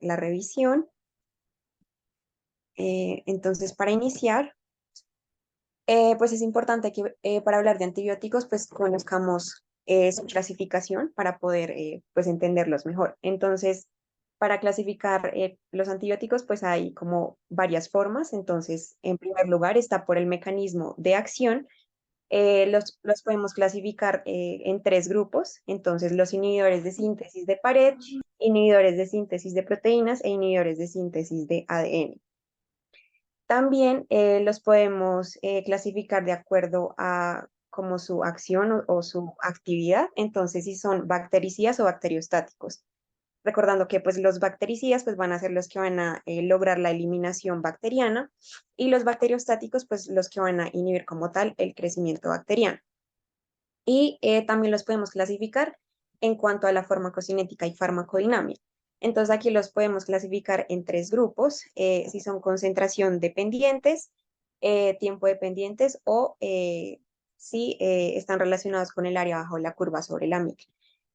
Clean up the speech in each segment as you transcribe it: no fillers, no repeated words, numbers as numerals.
la revisión. Entonces, para iniciar, pues es importante que para hablar de antibióticos, pues conozcamos su clasificación para poder pues entenderlos mejor. Entonces, para clasificar los antibióticos, pues hay como varias formas. Entonces, en primer lugar, está por el mecanismo de acción. Los podemos clasificar en tres grupos. Entonces, los inhibidores de síntesis de pared, inhibidores de síntesis de proteínas e inhibidores de síntesis de ADN. También los podemos clasificar de acuerdo a como su acción o su actividad, entonces si son bactericidas o bacteriostáticos. Recordando que pues los bactericidas pues van a ser los que van a lograr la eliminación bacteriana y los bacteriostáticos pues los que van a inhibir como tal el crecimiento bacteriano. Y también los podemos clasificar en cuanto a la farmacocinética y farmacodinámica. Entonces aquí los podemos clasificar en tres grupos, si son concentración dependientes, tiempo dependientes o si están relacionados con el área bajo la curva sobre la micro.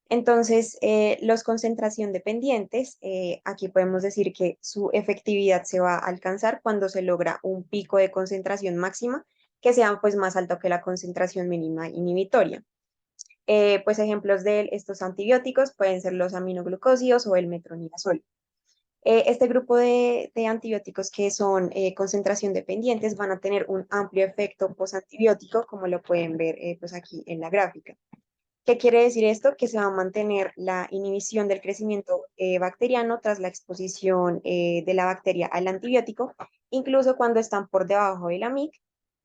Entonces, los concentración dependientes, aquí podemos decir que su efectividad se va a alcanzar cuando se logra un pico de concentración máxima que sea pues más alto que la concentración mínima inhibitoria. Pues ejemplos de estos antibióticos pueden ser los aminoglucósidos o el metronidazol. Este grupo de antibióticos que son concentración dependientes van a tener un amplio efecto posantibiótico, como lo pueden ver pues aquí en la gráfica. ¿Qué quiere decir esto? Que se va a mantener la inhibición del crecimiento bacteriano tras la exposición de la bacteria al antibiótico, incluso cuando están por debajo de la MIC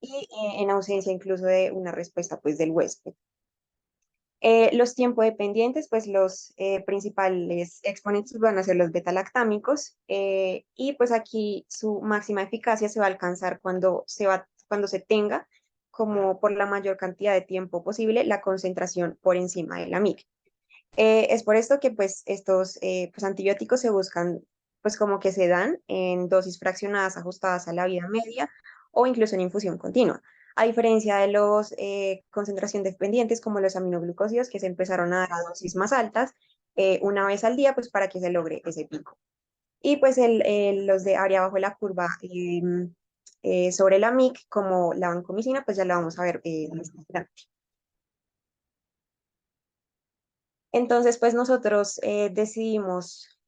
y en ausencia incluso de una respuesta pues, del huésped. Los tiempo dependientes, pues los principales exponentes van a ser los betalactámicos y pues aquí su máxima eficacia se va a alcanzar cuando se tenga como por la mayor cantidad de tiempo posible la concentración por encima de la MIC. Es por esto que pues estos pues, antibióticos se buscan pues como que se dan en dosis fraccionadas ajustadas a la vida media o incluso en infusión continua. A diferencia de los concentración dependientes como los aminoglucósidos que se empezaron a dar a dosis más altas una vez al día pues para que se logre ese pico. Y pues los de área bajo la curva sobre la MIC como la vancomicina pues ya la vamos a ver más adelante. Entonces, pues nosotros decidimos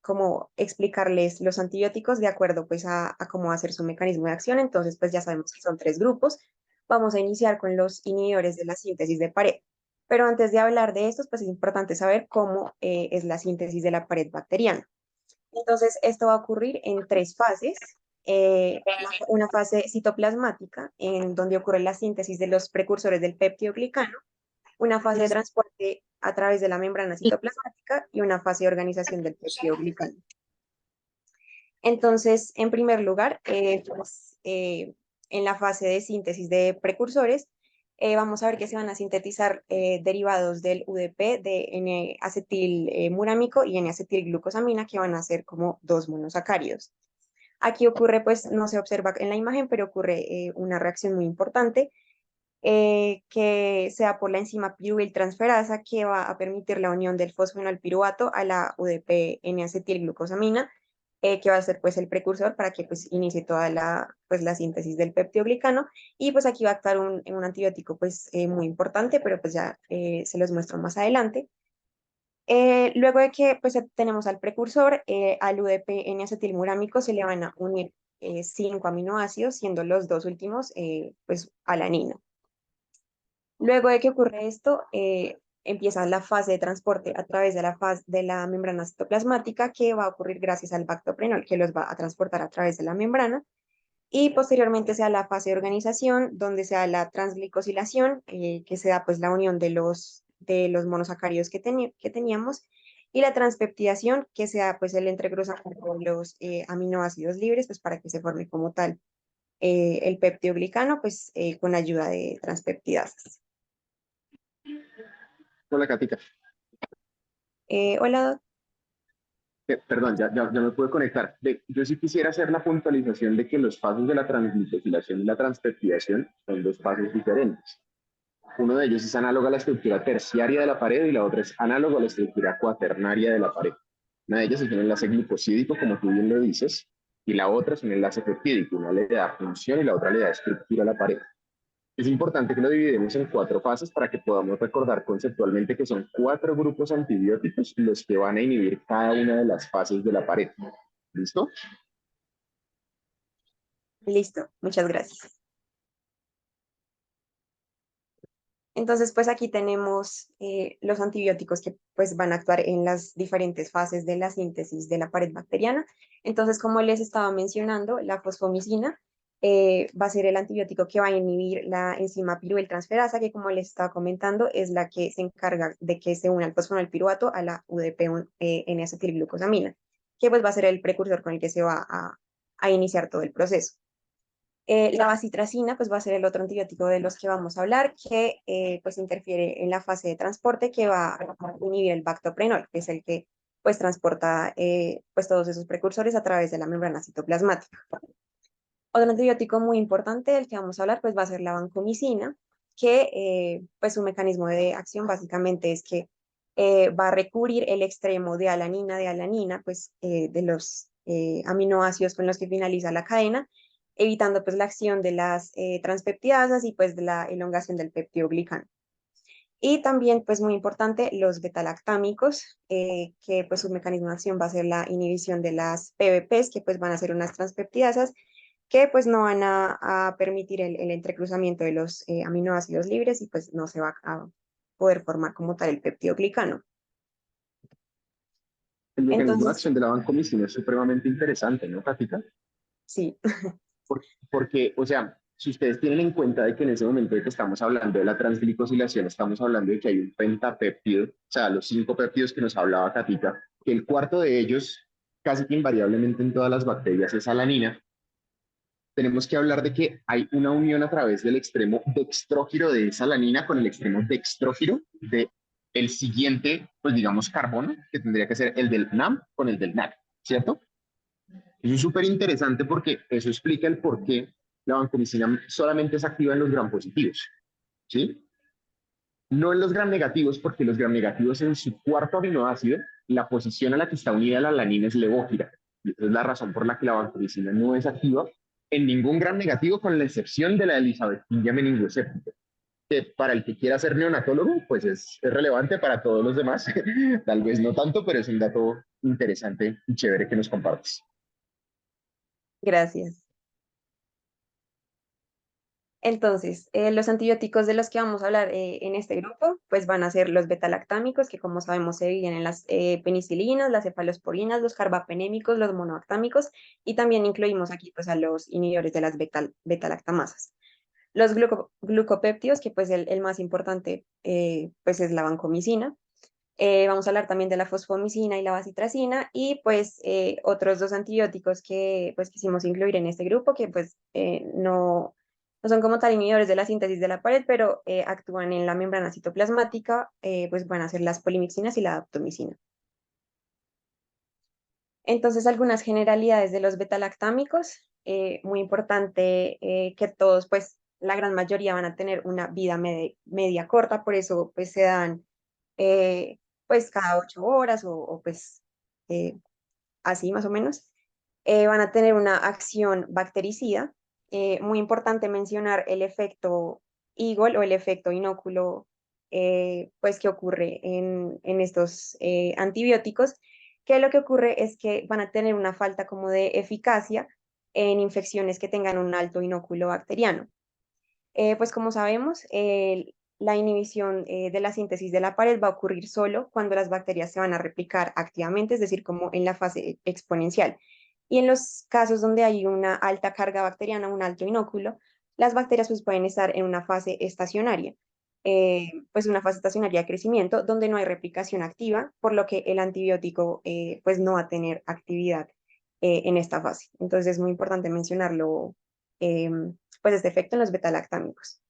cómo explicarles los antibióticos de acuerdo pues a cómo va a ser su mecanismo de acción. Entonces, pues ya sabemos que son tres grupos. Vamos a iniciar con los inhibidores de la síntesis de pared. Pero antes de hablar de estos, pues es importante saber cómo es la síntesis de la pared bacteriana. Entonces, esto va a ocurrir en tres fases. Una fase citoplasmática, en donde ocurre la síntesis de los precursores del peptidoglicano, una fase de transporte a través de la membrana citoplasmática y una fase de organización del peptidoglicano. Entonces, en primer lugar, en la fase de síntesis de precursores, vamos a ver que se van a sintetizar derivados del UDP de N-acetilmurámico y N-acetilglucosamina, que van a ser como dos monosacáridos. Aquí ocurre, pues, no se observa en la imagen, pero ocurre una reacción muy importante que sea por la enzima piruvil-transferasa que va a permitir la unión del fosfenolpiruvato a la UDP N-acetilglucosamina, que va a ser pues el precursor para que pues inicie toda la síntesis del peptidoglicano y pues aquí va a actuar un antibiótico pues muy importante, pero pues ya se los muestro más adelante. Luego de que pues tenemos al precursor, al UDP N-acetilmurámico se le van a unir 5 aminoácidos, siendo los dos últimos pues alanina. Luego de que ocurre esto, empieza la fase de transporte a través de la fase de la membrana citoplasmática que va a ocurrir gracias al bactoprenol que los va a transportar a través de la membrana y posteriormente sea la fase de organización donde sea la transglicosilación que se da pues la unión de los monosacáridos que teníamos y la transpeptidación que sea pues el entrecruzamiento de los aminoácidos libres pues para que se forme como tal el peptidoglicano pues con ayuda de transpeptidasas. Hola, Katica. Hola, Perdón, ya me pude conectar. Yo sí quisiera hacer la puntualización de que los pasos de la transglutosilación y la transpeptidación son dos pasos diferentes. Uno de ellos es análogo a la estructura terciaria de la pared y la otra es análogo a la estructura cuaternaria de la pared. Una de ellas es un enlace glucosídico, como tú bien lo dices, y la otra es un enlace peptídico. Una le da función y la otra le da estructura a la pared. Es importante que lo dividamos en cuatro fases para que podamos recordar conceptualmente que son cuatro grupos antibióticos los que van a inhibir cada una de las fases de la pared. ¿Listo? Listo, muchas gracias. Entonces, pues aquí tenemos los antibióticos que pues van a actuar en las diferentes fases de la síntesis de la pared bacteriana. Entonces, como les estaba mencionando, la fosfomicina va a ser el antibiótico que va a inhibir la enzima piruveltransferasa, que como les estaba comentando, es la que se encarga de que se una el fosfonilpiruvato a la UDP N-acetilglucosamina, que pues va a ser el precursor con el que se va a iniciar todo el proceso. La bacitracina pues va a ser el otro antibiótico de los que vamos a hablar, que pues interfiere en la fase de transporte, que va a inhibir el bactoprenol, que es el que pues transporta pues todos esos precursores a través de la membrana citoplasmática. Otro antibiótico muy importante del que vamos a hablar pues va a ser la vancomicina, que pues su mecanismo de acción básicamente es que va a recubrir el extremo de alanina, pues de los aminoácidos con los que finaliza la cadena, evitando pues la acción de las transpeptidasas y pues de la elongación del peptidoglicano. Y también, pues muy importante, los betalactámicos, que pues su mecanismo de acción va a ser la inhibición de las PBPs, que pues van a ser unas transpeptidasas que pues no van a permitir el entrecruzamiento de los aminoácidos libres y pues no se va a poder formar como tal el peptidoglicano. El mecanismo de Entonces, acción de la vancomicina es supremamente interesante, ¿no, Katica? sí, Porque, o sea, si ustedes tienen en cuenta de que en ese momento de que estamos hablando de la transglicosilación, estamos hablando de que hay un pentapéptido, o sea, los 5 péptidos que nos hablaba Katica, que el cuarto de ellos, casi que invariablemente en todas las bacterias, es alanina. Tenemos que hablar de que hay una unión a través del extremo dextrógiro de esa alanina con el extremo dextrógiro de el siguiente, pues digamos, carbono, que tendría que ser el del NAM con el del NAC, ¿cierto? Eso es súper interesante porque eso explica el por qué la vancomicina solamente es activa en los gram positivos, ¿sí? No en los gram negativos, porque los gram negativos en su cuarto aminoácido, la posición a la que está unida la alanina es levógira. Y esa es la razón por la que la vancomicina no es activa en ningún gram negativo, con la excepción de la Elisabetilla meningocéptica, que para el que quiera ser neonatólogo, pues es relevante para todos los demás. Tal vez no tanto, pero es un dato interesante y chévere que nos compartes. gracias. Entonces, los antibióticos de los que vamos a hablar en este grupo, pues van a ser los betalactámicos, que como sabemos se dividen en las penicilinas, las cefalosporinas, los carbapenémicos, los monoactámicos, y también incluimos aquí pues a los inhibidores de las betalactamasas. Los glucopéptidos, que pues el más importante pues es la vancomicina. Vamos a hablar también de la fosfomicina y la bacitracina y pues otros dos antibióticos que pues quisimos incluir en este grupo que pues no son como tal inhibidores de la síntesis de la pared, pero actúan en la membrana citoplasmática, pues van a ser las polimixinas y la daptomicina. Entonces, algunas generalidades de los betalactámicos, muy importante que todos, pues la gran mayoría van a tener una vida media corta, por eso pues se dan eh, pues cada 8 horas pues eh, así más o menos. Van a tener una acción bactericida. Muy importante mencionar el efecto Eagle o el efecto inóculo, pues que ocurre en estos antibióticos, que lo que ocurre es que van a tener una falta como de eficacia en infecciones que tengan un alto inóculo bacteriano. Pues como sabemos, la inhibición de la síntesis de la pared va a ocurrir solo cuando las bacterias se van a replicar activamente, es decir, como en la fase exponencial. Y en los casos donde hay una alta carga bacteriana, un alto inóculo, las bacterias pues pueden estar en una fase estacionaria, pues una fase estacionaria de crecimiento donde no hay replicación activa, por lo que el antibiótico pues no va a tener actividad en esta fase. Entonces es muy importante mencionarlo, pues este efecto en los betalactámicos.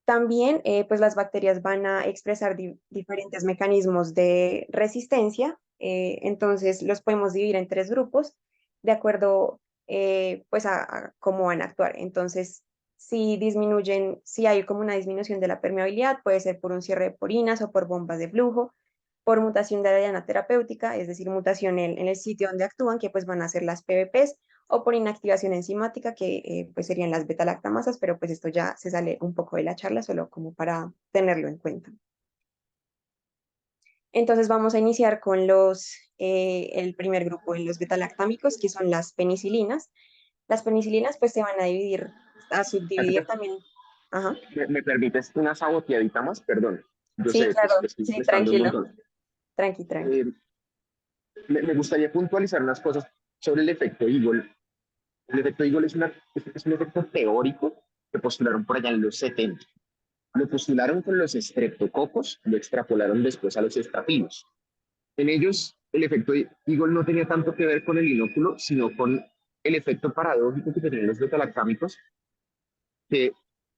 También, pues las bacterias van a expresar diferentes mecanismos de resistencia, entonces los podemos dividir en tres grupos de acuerdo, pues a cómo van a actuar. Entonces, si hay como una disminución de la permeabilidad, puede ser por un cierre de porinas o por bombas de flujo. por mutación de la diana terapéutica, es decir, mutación en el sitio donde actúan, que pues van a ser las PBPs, o por inactivación enzimática, que pues serían las beta-lactamasas, pero pues esto ya se sale un poco de la charla, solo como para tenerlo en cuenta. Entonces vamos a iniciar con el primer grupo en los beta-lactámicos, que son las penicilinas. Las penicilinas pues se van a dividir, a subdividir Katica, también. Ajá. ¿me permites una saboteadita más? Perdón, yo Sí, sé, claro, te estoy sí, molestando un tranquilo, montón. tranqui, tranqui. Eh, me gustaría puntualizar unas cosas sobre el efecto Eagle. El efecto Eagle es un efecto teórico que postularon por allá en los 70. Lo postularon con los estreptococos, lo extrapolaron después a los estafilos. En ellos, el efecto Eagle no tenía tanto que ver con el inóculo, sino con el efecto paradójico que tenían los betalactámicos, que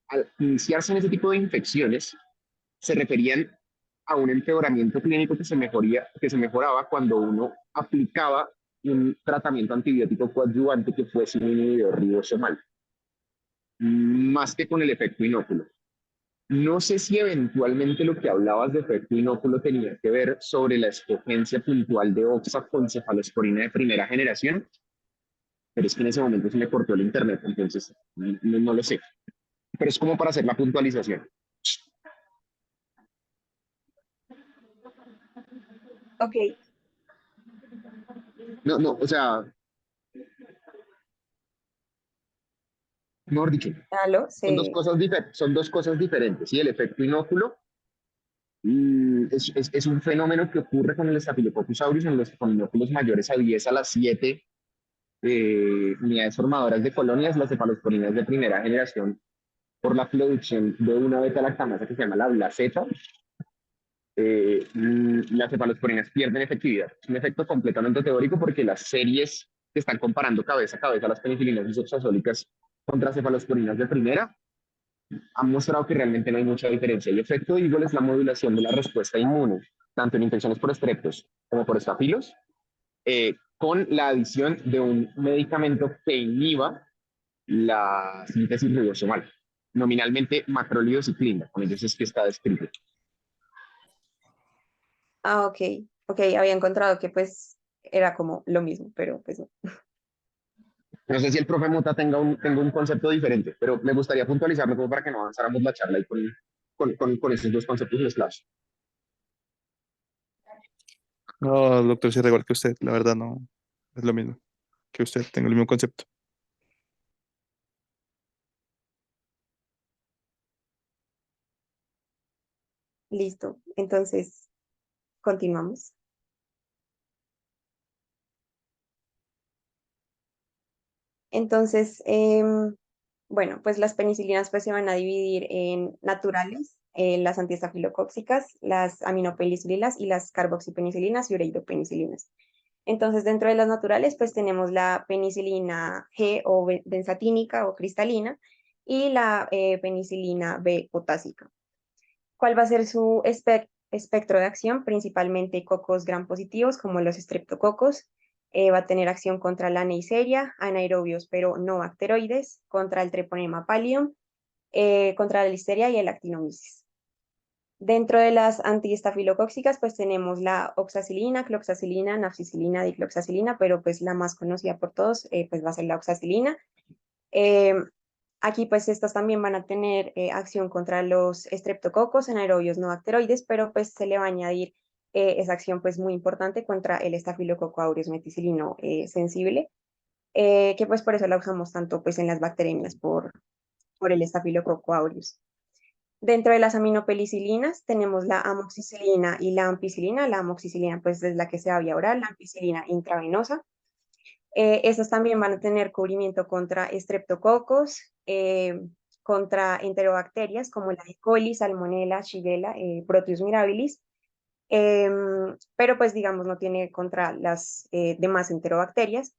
al iniciarse en ese tipo de infecciones, se referían a un empeoramiento clínico que se mejoraba cuando uno aplicaba un tratamiento antibiótico coadyuvante que fuese un inhibidor ribosomal, más que con el efecto inóculo. No sé si eventualmente lo que hablabas de efecto inóculo tenía que ver sobre la escogencia puntual de Oxa con cefalosporina de primera generación, pero es que en ese momento se me cortó el internet, entonces no lo sé. Pero es como para hacer la puntualización. Ok, No, o sea, mejor dicho, aló, se... son dos cosas diferentes. ¿Sí? El efecto inóculo es un fenómeno que ocurre con el Staphylococcus aureus en los con inóculos mayores a 10 a las 7 unidades formadoras de colonias, las cefalosporinas de primera generación, por la producción de una beta-lactamasa que se llama la blaceta, las cefalosporinas pierden efectividad. Es un efecto completamente teórico porque las series que están comparando cabeza a cabeza las penicilinas isoxazólicas contra cefalosporinas de primera han mostrado que realmente no hay mucha diferencia. El efecto de Eagle es la modulación de la respuesta inmune, tanto en infecciones por estreptos como por estafilos, con la adición de un medicamento que inhiba la síntesis ribosomal, nominalmente macrolidociclina, con ellos es que está descrito. Ah, ok, ok, había encontrado que pues era como lo mismo, pero pues no. No sé si el profe Mota tenga un concepto diferente, pero me gustaría puntualizarlo como para que no avanzáramos la charla y con esos dos conceptos mezclados. No, doctor, sí, igual que usted, la verdad no es lo mismo que usted, tengo el mismo concepto. Listo, entonces continuamos. Entonces, bueno, pues las penicilinas pues se van a dividir en naturales, las antiestafilocóxicas, las aminopenicilinas y las carboxipenicilinas y ureidopenicilinas. Entonces, dentro de las naturales, pues tenemos la penicilina G o benzatínica o cristalina y la penicilina B potásica. ¿Cuál va a ser su espectro de acción? Principalmente cocos gram positivos, como los estreptococos. Va a tener acción contra la Neisseria, anaerobios pero no bacteroides, contra el Treponema pallidum, contra la listeria y el actinomyces. Dentro de las antiestafilocóxicas, pues tenemos la oxacilina, cloxacilina, nafcicilina, dicloxacilina, pero pues la más conocida por todos, pues va a ser la oxacilina. Eh, Aquí pues estas también van a tener acción contra los estreptococos anaerobios no bacteroides, pero pues se le va a añadir esa acción pues muy importante contra el estafilococo aureus meticilino sensible, que pues por eso la usamos tanto pues en las bacterias por el estafilococo aureus. Dentro de las aminopenicilinas tenemos la amoxicilina y la ampicilina. La amoxicilina pues es la que se da vía oral, la ampicilina intravenosa. Estas también van a tener cubrimiento contra estreptococos, contra enterobacterias como la E. coli, Salmonella, Shigella, Proteus mirabilis, pero pues digamos no tiene contra las demás enterobacterias.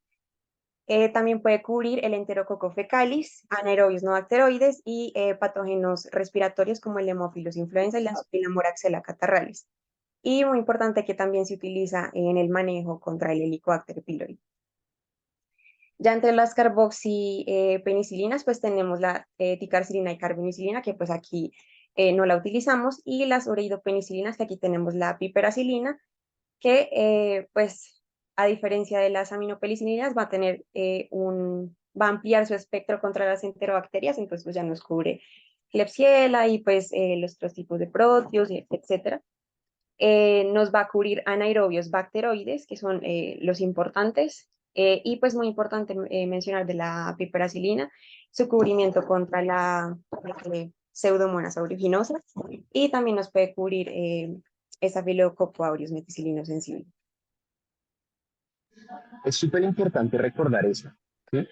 También puede cubrir el enterococo fecalis, anaerobios no bacteroides y patógenos respiratorios como el Haemophilus influenza y la Moraxella catarralis. Y muy importante que también se utiliza en el manejo contra el Helicobacter pylori. Ya entre las carboxipenicilinas, pues tenemos la ticarcilina y carbonicilina, que pues aquí no la utilizamos, y las ureidopenicilinas, que aquí tenemos la piperacilina, que pues a diferencia de las aminopenicilinas va a tener va a ampliar su espectro contra las enterobacterias, entonces pues ya nos cubre Klebsiella y pues los otros tipos de proteos, etcétera. Nos va a cubrir anaerobios bacteroides, que son los importantes, y pues muy importante mencionar de la piperacilina, su cubrimiento contra la Pseudomonas aeruginosa, y también nos puede cubrir Staphylococcus aureus meticilino sensible. Es súper importante recordar eso, ¿sí?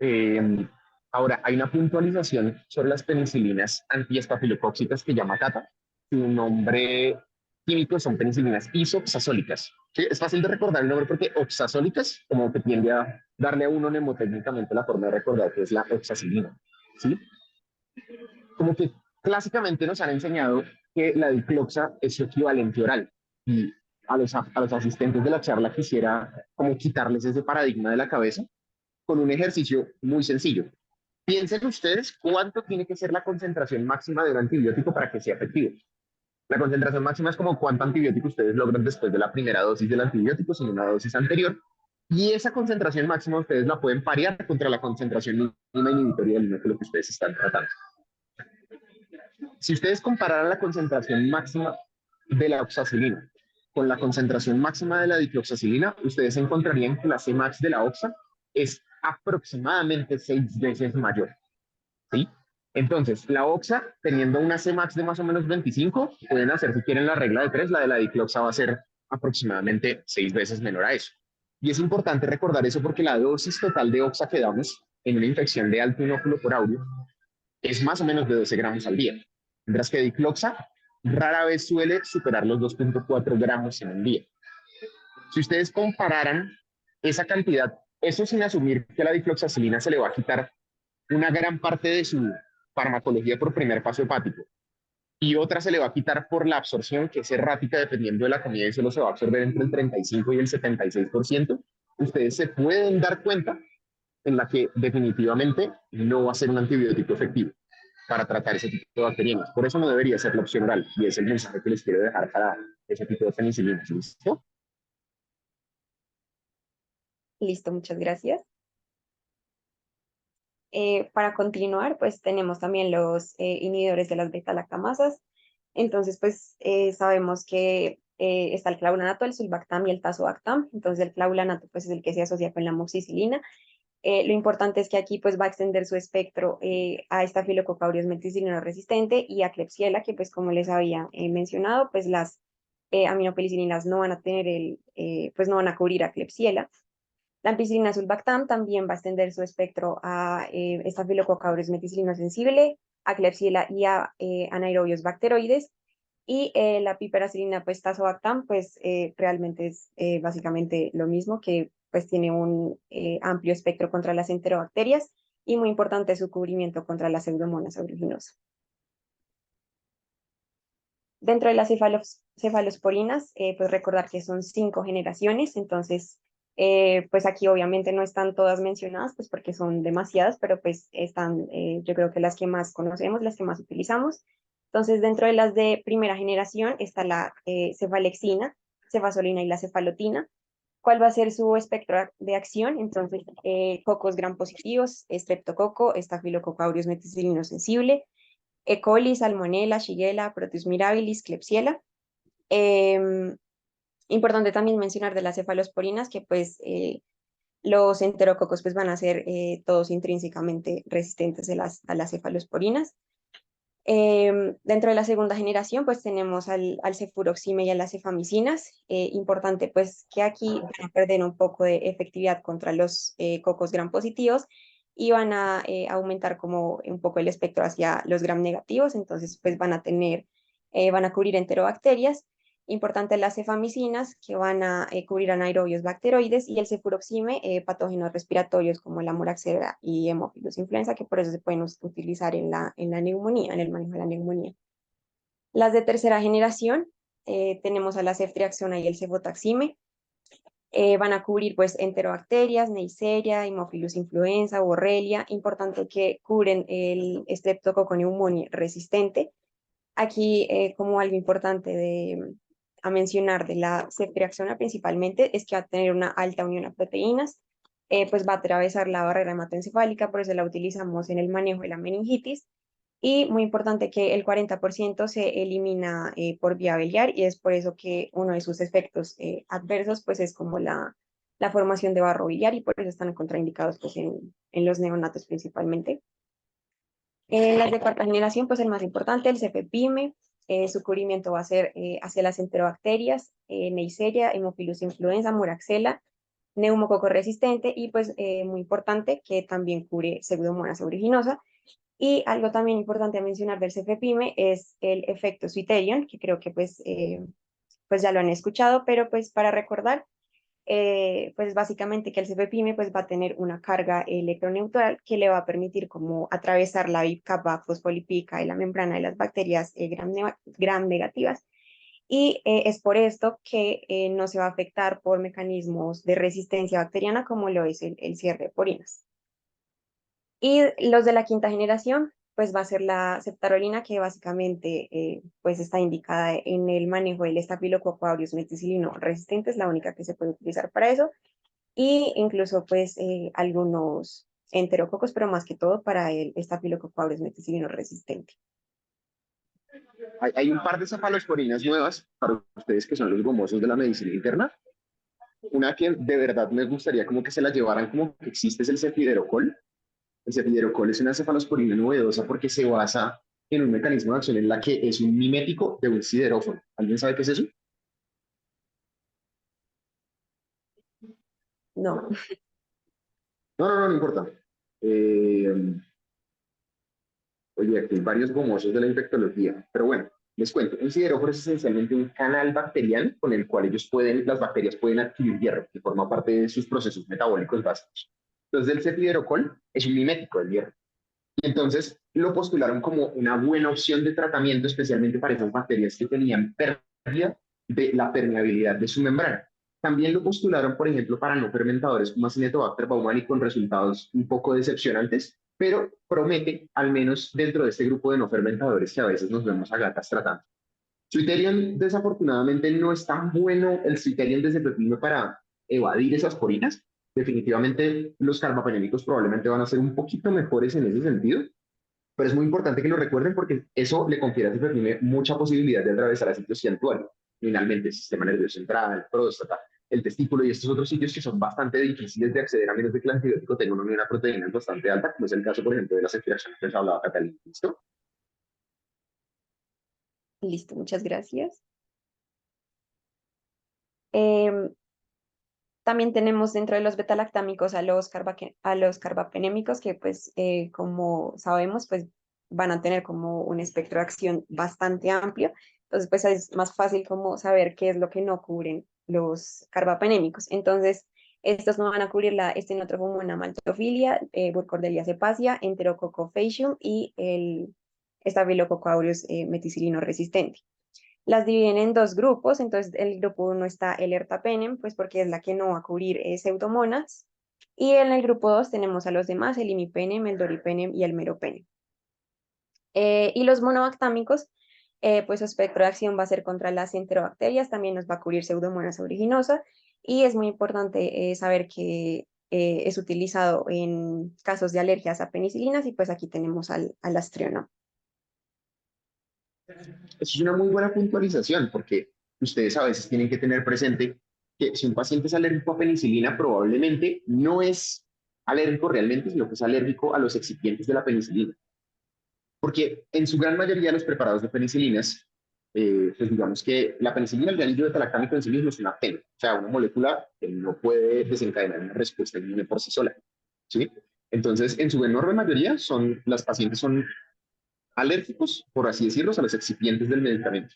Eh, Ahora, hay una puntualización sobre las penicilinas antiestafilocóxicas que llama CATA. Su nombre químico son penicilinas isoxazólicas. ¿Sí? Es fácil de recordar el nombre porque oxazólicas como que tiende a darle a uno mnemotécnicamente la forma de recordar que es la oxacilina. ¿Sí? Como que clásicamente nos han enseñado que la dicloxa es su equivalente oral. Y a los asistentes de la charla quisiera como quitarles ese paradigma de la cabeza con un ejercicio muy sencillo. Piensen ustedes cuánto tiene que ser la concentración máxima de un antibiótico para que sea efectivo. La concentración máxima es como cuánto antibiótico ustedes logran después de la primera dosis del antibiótico sin una dosis anterior. Y esa concentración máxima ustedes la pueden parear contra la concentración mínima inhibitoria del núcleo que ustedes están tratando. Si ustedes compararan la concentración máxima de la oxacilina con la concentración máxima de la dicloxacilina, ustedes encontrarían que la Cmax de la oxa es aproximadamente 6 veces mayor. ¿Sí? Entonces, la oxa, teniendo una Cmax de más o menos 25, pueden hacer, si quieren, la regla de 3, la de la dicloxa va a ser aproximadamente 6 veces menor a eso. Y es importante recordar eso porque la dosis total de oxa que damos en una infección de alto inóculo por áureo es más o menos de 12 gramos al día. Mientras que dicloxa rara vez suele superar los 2.4 gramos en un día. Si ustedes compararan esa cantidad, eso sin asumir que a la dicloxacilina se le va a quitar una gran parte de su farmacología por primer paso hepático y otra se le va a quitar por la absorción, que es errática dependiendo de la comida y solo se va a absorber entre el 35 y el 76%, ustedes se pueden dar cuenta en la que definitivamente no va a ser un antibiótico efectivo para tratar ese tipo de bacterianos. Por eso no debería ser la opción oral y es el mensaje que les quiero dejar para ese tipo de penicilinas. ¿Listo? Listo, muchas gracias. Para continuar, pues tenemos también los inhibidores de las beta-lactamasas. Entonces, pues sabemos que está el clavulanato, el sulbactam y el tazobactam. Entonces, el clavulanato pues, es el que se asocia con la amoxicilina. Lo importante es que aquí pues va a extender su espectro a Staphylococcus aureus meticilina resistente y a Klebsiella, que pues como les había mencionado, pues las aminopenicilinas no van a tener pues no van a cubrir a Klebsiella. La ampicilina sulbactam también va a extender su espectro a Staphylococcus aureus meticilina sensible, a Klebsiella y a anaerobios bacteroides. Y la piperacilina pues tazobactam pues realmente es básicamente lo mismo, que pues tiene un amplio espectro contra las enterobacterias y muy importante su cubrimiento contra las pseudomonas aeruginosa. Dentro de las cefalosporinas, pues recordar que son 5 generaciones, entonces pues aquí obviamente no están todas mencionadas, pues porque son demasiadas, pero pues están yo creo que las que más conocemos, las que más utilizamos. Entonces dentro de las de primera generación está la cefalexina, cefasolina y la cefalotina. ¿Cuál va a ser su espectro de acción? Entonces, cocos gram positivos, streptococo, estafilococcus aureus meticilino sensible, E. coli, Salmonella, Shigella, Proteus mirabilis, Klebsiella. Importante también mencionar de las cefalosporinas que pues los enterococos pues van a ser todos intrínsecamente resistentes a las cefalosporinas. Dentro de la segunda generación pues tenemos al cefuroxime y a las cefamicinas. Importante pues que aquí van a perder un poco de efectividad contra los cocos gram positivos y van a aumentar como un poco el espectro hacia los gram negativos, entonces pues van a cubrir enterobacterias. Importante las cefamicinas, que van a cubrir anaerobios bacteroides, y el cefuroxime, patógenos respiratorios como la moraxera y Haemophilus influenza, que por eso se pueden utilizar en la neumonía, en el manejo de la neumonía. Las de tercera generación, tenemos a la ceftriaxona y el cefotaxime. Van a cubrir pues enterobacterias, Neisseria, Haemophilus influenza, Borrelia. Importante que cubren el Streptococcus pneumoniae resistente Aquí, como algo importante a mencionar de la ceftriaxona principalmente, es que va a tener una alta unión a proteínas, pues va a atravesar la barrera hematoencefálica, por eso la utilizamos en el manejo de la meningitis. Y muy importante que el 40% se elimina por vía biliar y es por eso que uno de sus efectos adversos pues es como la formación de barro biliar y por eso están contraindicados pues en los neonatos principalmente. Las de cuarta generación, pues el más importante, el cefepime, su cubrimiento va a ser hacia las enterobacterias, Neisseria, Haemophilus influenza, Moraxella, neumococo resistente y pues muy importante que también cubre Pseudomonas aeruginosa. Y algo también importante a mencionar del cefepime es el efecto Switterion, que creo que pues ya lo han escuchado, pero pues para recordar, pues básicamente que el cefepime pues va a tener una carga electroneutral que le va a permitir como atravesar la capa fosfolipídica de la membrana de las bacterias gram negativas y es por esto que no se va a afectar por mecanismos de resistencia bacteriana como lo es el cierre de porinas. Y los de la quinta generación, pues va a ser la septarolina, que básicamente pues está indicada en el manejo del Staphylococcus aureus meticilino resistente, es la única que se puede utilizar para eso, y incluso pues algunos enterococos, pero más que todo para el Staphylococcus aureus meticilino resistente. Hay un par de cefalosporinas nuevas para ustedes que son los gomosos de la medicina interna. Una que de verdad me gustaría como que se la llevaran como que existe es el cefiderocol. El cefiderocol es una cefalosporina novedosa porque se basa en un mecanismo de acción en la que es un mimético de un siderófono. ¿Alguien sabe qué es eso? No, No importa. Eh, Oye, aquí hay varios gomosos de la infectología, pero bueno, les cuento. Un sideróforo es esencialmente un canal bacteriano con el cual las bacterias pueden adquirir hierro, que forma parte de sus procesos metabólicos básicos. Entonces, el cefiderocol es un mimético del hierro. Y entonces lo postularon como una buena opción de tratamiento, especialmente para esas bacterias que tenían pérdida de la permeabilidad de su membrana. También lo postularon, por ejemplo, para no fermentadores como Acinetobacter baumannii con resultados un poco decepcionantes, pero promete, al menos dentro de este grupo de no fermentadores que a veces nos vemos a gatas tratando. Criterion, desafortunadamente, no es tan bueno el criterion de cepepime para evadir esas porinas. Definitivamente, los carbapenémicos probablemente van a ser un poquito mejores en ese sentido, pero es muy importante que lo recuerden porque eso le confiere a cepepime mucha posibilidad de atravesar a sitios ciantuarios. Finalmente, el sistema nervioso central, próstata, el testículo y estos otros sitios que son bastante difíciles de acceder a menos de que el antibiótico tenga una proteína bastante alta, como es el caso, por ejemplo, de las infecciones que les hablaba Catalina. ¿Listo? listo, muchas gracias. Em, También tenemos dentro de los betalactámicos a los carbapenémicos que pues como sabemos pues van a tener como un espectro de acción bastante amplio. Entonces pues es más fácil como saber qué es lo que no cubren los carbapenémicos. Entonces estos no van a cubrir la Stenotrophomonas maltophilia, Burkholderia cepacia, Enterococcus faecium y el Staphylococcus aureus meticilino resistente. Las dividen en dos grupos, entonces el grupo uno está el ertapenem, pues porque es la que no va a cubrir pseudomonas, y en el grupo 2 tenemos a los demás, el imipenem, el doripenem y el meropenem. Y los monobactámicos, pues su espectro de acción va a ser contra las enterobacterias, también nos va a cubrir Pseudomonas aeruginosa, y es muy importante saber que es utilizado en casos de alergias a penicilinas, y pues aquí tenemos al astriónomo. Eso es una muy buena puntualización porque ustedes a veces tienen que tener presente que si un paciente es alérgico a penicilina, probablemente no es alérgico realmente, sino que es alérgico a los excipientes de la penicilina. Porque en su gran mayoría los preparados de penicilinas, pues digamos que la penicilina, el anillo beta-lactámico en sí mismo es una PEN, o sea, una molécula que no puede desencadenar una respuesta inmune por sí sola. ¿Sí? Entonces, en su enorme mayoría, las pacientes son alérgicos, por así decirlo, a los excipientes del medicamento.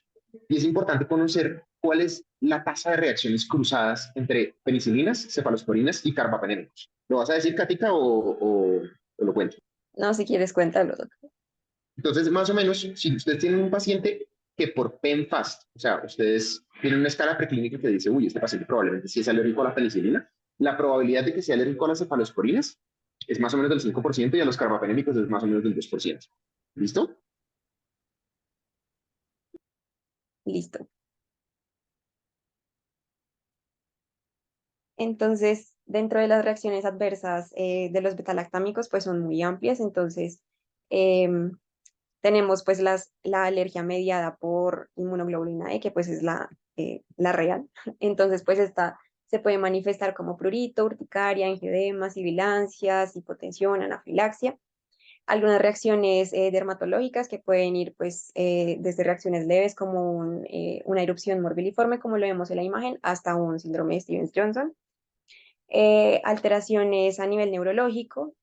Y es importante conocer cuál es la tasa de reacciones cruzadas entre penicilinas, cefalosporinas y carbapenémicos. ¿Lo vas a decir, Katica, o lo cuento? No, si quieres, cuéntalo, doctor. Entonces, más o menos, si ustedes tienen un paciente que por PENFAST, o sea, ustedes tienen una escala preclínica que dice, uy, este paciente probablemente sí es alérgico a la penicilina, la probabilidad de que sea alérgico a las cefalosporinas es más o menos del 5% y a los carbapenémicos es más o menos del 2%. ¿Listo? Listo. Entonces, dentro de las reacciones adversas de los betalactámicos, pues son muy amplias. Entonces, em, tenemos pues la alergia mediada por inmunoglobulina E, que pues es la real. Entonces, pues esta se puede manifestar como prurito, urticaria, angioedema, sibilancias, hipotensión, anafilaxia. Algunas reacciones dermatológicas que pueden ir pues desde reacciones leves como una erupción morbiliforme, como lo vemos en la imagen, hasta un síndrome de Stevens-Johnson. Alteraciones a nivel neurológico,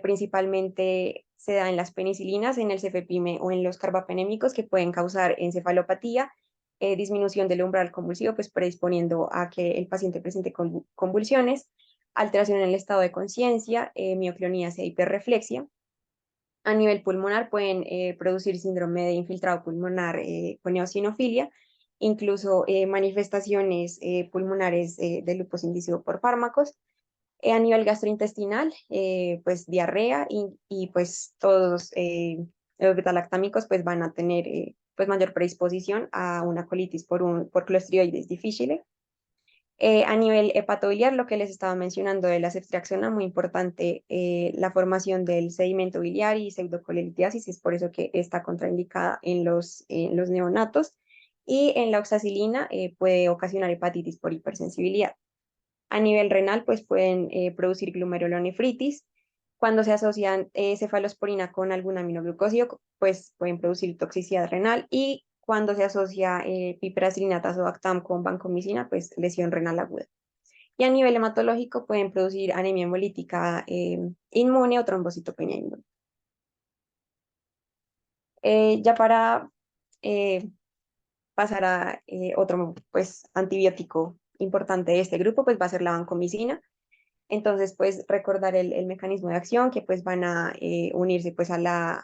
principalmente se da en las penicilinas, en el cefepime o en los carbapenémicos que pueden causar encefalopatía, disminución del umbral convulsivo, pues predisponiendo a que el paciente presente convulsiones, alteración en el estado de conciencia, mioclonias e hiperreflexia. A nivel pulmonar pueden producir síndrome de infiltrado pulmonar con eosinofilia, incluso manifestaciones pulmonares de lupus inducido por fármacos. A nivel gastrointestinal, pues diarrea y pues todos los betalactámicos pues van a tener pues mayor predisposición a una colitis por Clostridium difficile. A nivel hepatobiliar, lo que les estaba mencionando de la ceftriaxona, muy importante la formación del sedimento biliar y pseudocolelitiasis, es por eso que está contraindicada en los neonatos. Y en la oxacilina puede ocasionar hepatitis por hipersensibilidad. A nivel renal, pues pueden producir glomerulonefritis. Cuando se asocian cefalosporina con algún aminoglucósido, pues pueden producir toxicidad renal. Y cuando se asocia piperacilina tazobactam con vancomicina, pues lesión renal aguda. Y a nivel hematológico pueden producir anemia hemolítica inmune o trombocitopenia inmune. Ya para eh, pasar a otro pues, antibiótico importante de este grupo, pues va a ser la vancomicina. Entonces, pues recordar el mecanismo de acción que pues van a unirse pues al, a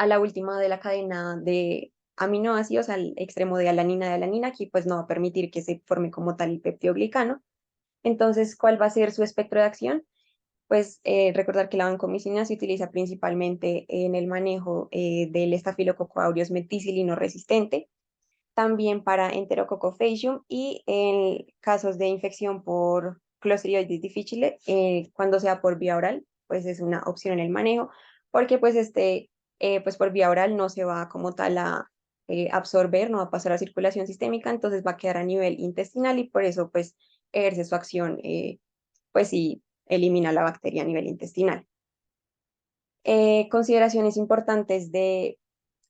la última de la cadena de aminoácidos, al extremo de alanina, aquí pues no va a permitir que se forme como tal el peptidoglicano. Entonces, ¿cuál va a ser su espectro de acción? Pues recordar que la vancomicina se utiliza principalmente en el manejo del estafilococo aureus meticilino resistente, también para Enterococcus faecium y en casos de infección por Clostridioides difficile, cuando sea por vía oral, pues es una opción en el manejo, porque pues pues por vía oral no se va como tal a absorber, no va a pasar a circulación sistémica, entonces va a quedar a nivel intestinal y por eso pues ejerce su acción, pues sí, elimina la bacteria a nivel intestinal. Consideraciones importantes de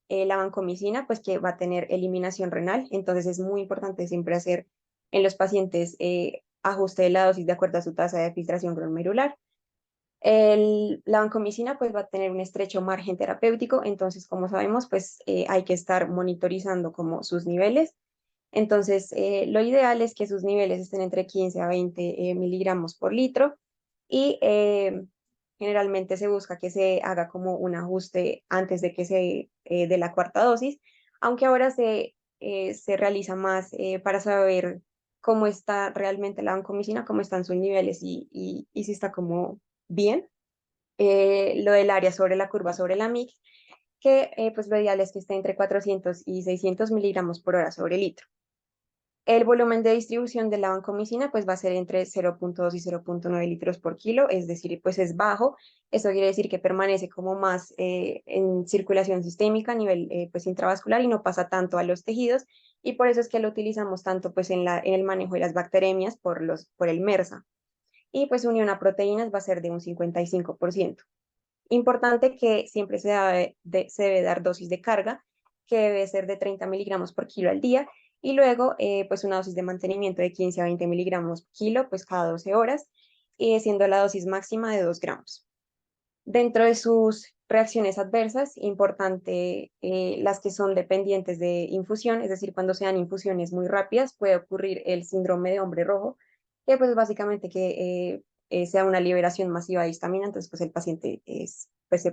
la vancomicina, pues que va a tener eliminación renal, entonces es muy importante siempre hacer en los pacientes ajuste de la dosis de acuerdo a su tasa de filtración glomerular. La vancomicina pues va a tener un estrecho margen terapéutico, entonces como sabemos pues hay que estar monitorizando como sus niveles. Entonces lo ideal es que sus niveles estén entre 15 a 20 miligramos por litro y generalmente se busca que se haga como un ajuste antes de que se de la cuarta dosis, aunque ahora se realiza más para saber cómo está realmente la vancomicina, cómo están sus niveles y si está como bien. Lo del área sobre la curva sobre la mix, que pues lo ideal es que esté entre 400 y 600 miligramos por hora sobre litro. El volumen de distribución de la vancomicina pues va a ser entre 0,2 y 0,9 litros por kilo, es decir, pues es bajo. Eso quiere decir que permanece como más en circulación sistémica a nivel pues intravascular y no pasa tanto a los tejidos y por eso es que lo utilizamos tanto pues en el manejo de las bacteremias por el MERSA. Y pues unión a proteínas va a ser de un 55%. Importante que siempre se debe dar dosis de carga, que debe ser de 30 miligramos por kilo al día, y luego pues una dosis de mantenimiento de 15 a 20 miligramos por kilo, pues cada 12 horas, siendo la dosis máxima de 2 gramos. Dentro de sus reacciones adversas, importante las que son dependientes de infusión, es decir, cuando sean infusiones muy rápidas, puede ocurrir el síndrome de hombre rojo, que pues básicamente que sea una liberación masiva de histamina, entonces pues el paciente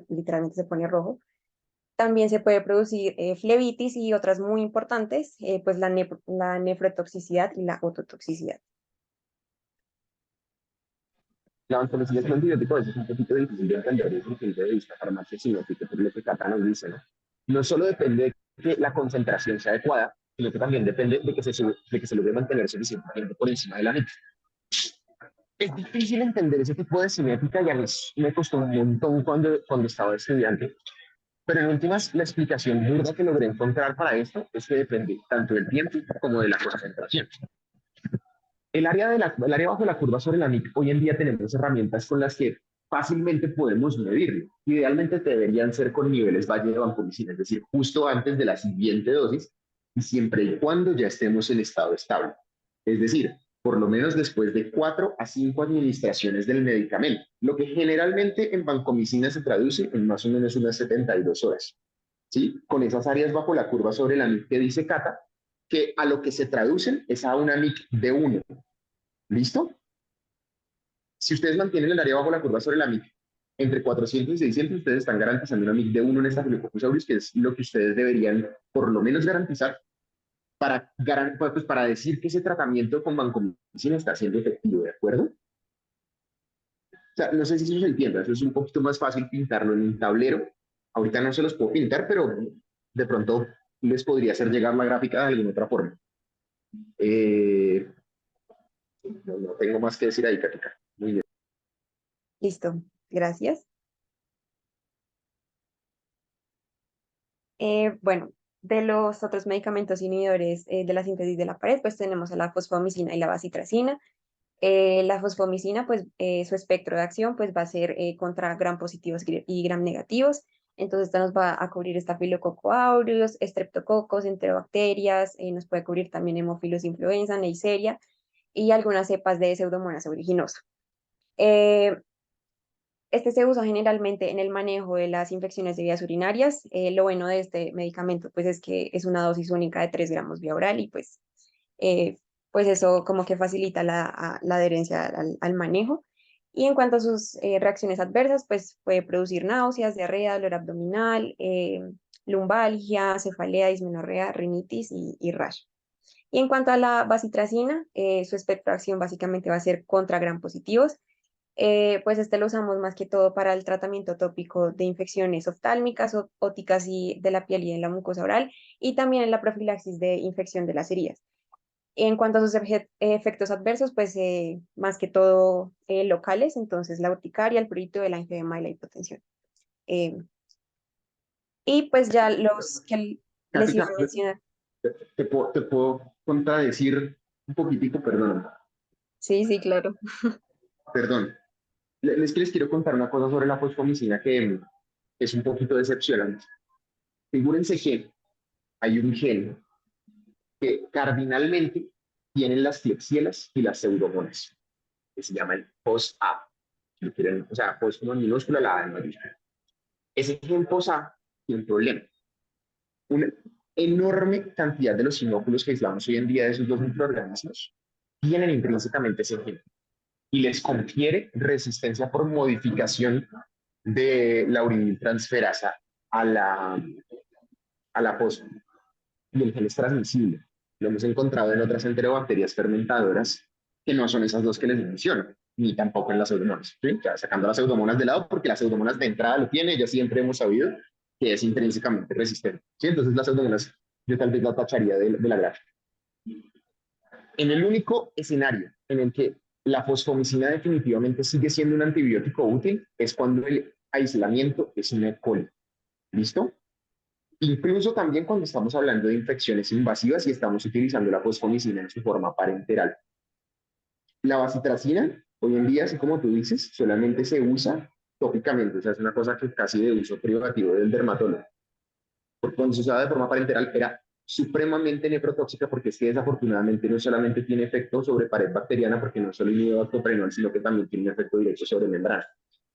literalmente se pone rojo. También se puede producir flebitis y otras muy importantes, pues la nefrotoxicidad y la ototoxicidad. La oncología es un antibiótico, a veces es un poquito difícil de entender desde el punto de vista farmacosinótico, por lo que Cata nos dice, ¿no? No solo depende que la concentración sea adecuada, sino que también depende de que se logre mantener suficiente tiempo por encima de la NIC. Es difícil entender ese tipo de cinética y a mí me costó un montón cuando estaba estudiante, pero en últimas la explicación burda que logré encontrar para esto es que depende tanto del tiempo como de la concentración. El área bajo la curva sobre la NIC, hoy en día tenemos herramientas con las que fácilmente podemos medirlo. Idealmente deberían ser con niveles valle de vancomicina, es decir, justo antes de la siguiente dosis y siempre y cuando ya estemos en estado estable. Es decir, por lo menos después de 4 a 5 administraciones del medicamento, lo que generalmente en vancomicina se traduce en más o menos unas 72 horas. ¿Sí? Con esas áreas bajo la curva sobre la NIC que dice Cata, que a lo que se traducen es a una NIC de 1. ¿Listo? Si ustedes mantienen el área bajo la curva sobre la MIC entre 400 y 600, ustedes están garantizando una MIC de 1 en Staphylococcus aureus, que es lo que ustedes deberían por lo menos garantizar pues para decir que ese tratamiento con vancomicina está siendo efectivo, ¿de acuerdo? O sea, no sé si eso se entiende, eso es un poquito más fácil pintarlo en un tablero. Ahorita no se los puedo pintar, pero de pronto les podría hacer llegar la gráfica de alguna otra forma. No tengo más que decir ahí, Katica. Muy bien. Listo, gracias. Bueno, de los otros medicamentos inhibidores de la síntesis de la pared, pues tenemos a la fosfomicina y la bacitracina. La fosfomicina, pues su espectro de acción pues va a ser contra gram positivos y gram negativos. Entonces, esta nos va a cubrir Staphylococcus aureus, estreptococos, enterobacterias, nos puede cubrir también Haemophilus influenza, Neisseria y algunas cepas de Pseudomonas aeruginosa. Este se usa generalmente en el manejo de las infecciones de vías urinarias. Lo bueno de este medicamento pues es que es una dosis única de 3 gramos vía oral y eh, pues eso como que facilita la adherencia al manejo. Y en cuanto a sus reacciones adversas, pues puede producir náuseas, diarrea, dolor abdominal, lumbalgia, cefalea, dismenorrea, rinitis y rash. Y en cuanto a la bacitracina, su espectro de acción básicamente va a ser contra gram positivos. Pues este lo usamos más que todo para el tratamiento tópico de infecciones oftálmicas, óticas y de la piel y de la mucosa oral, y también en la profilaxis de infección de las heridas. En cuanto a sus efectos adversos, pues más que todo locales, entonces la urticaria, el prurito, el angioedema y la hipotensión. Eh, y pues ya los que les iba Katica, a mencionar. te puedo contradecir un poquitico, perdón. Sí, sí, claro. Perdón. Les quiero contar una cosa sobre la fosfomicina que es un poquito decepcionante. Figúrense que hay un gen que cardinalmente tienen las Klebsielas y las pseudomonas, que se llama el POS-A. Si quieren, o sea, POS como en minúscula, la A en mayúscula. Ese gen POS-A tiene un problema. Una enorme cantidad de los inóculos que aislamos hoy en día de esos dos microorganismos tienen intrínsecamente ese gen y les confiere resistencia por modificación de la uriniltransferasa a la POS. Y el gen es transmisible. Lo hemos encontrado en otras enterobacterias fermentadoras que no son esas dos que les menciono, ni tampoco en las pseudomonas. ¿Sí? Ya sacando las pseudomonas de lado, porque las pseudomonas de entrada lo tiene, ya siempre hemos sabido que es intrínsecamente resistente. ¿Sí? Entonces las pseudomonas yo tal vez la tacharía de la gráfica. En el único escenario en el que la fosfomicina definitivamente sigue siendo un antibiótico útil es cuando el aislamiento es un E. coli. ¿Listo? Incluso también cuando estamos hablando de infecciones invasivas y estamos utilizando la fosfomicina en su forma parenteral. La bacitracina, hoy en día, así como tú dices, solamente se usa tópicamente, o sea, es una cosa que casi de uso privativo del dermatólogo. Porque cuando se usaba de forma parenteral era supremamente nefrotóxica porque es que desafortunadamente no solamente tiene efecto sobre pared bacteriana porque no solo inhibe bactoprenol, sino que también tiene un efecto directo sobre membrana.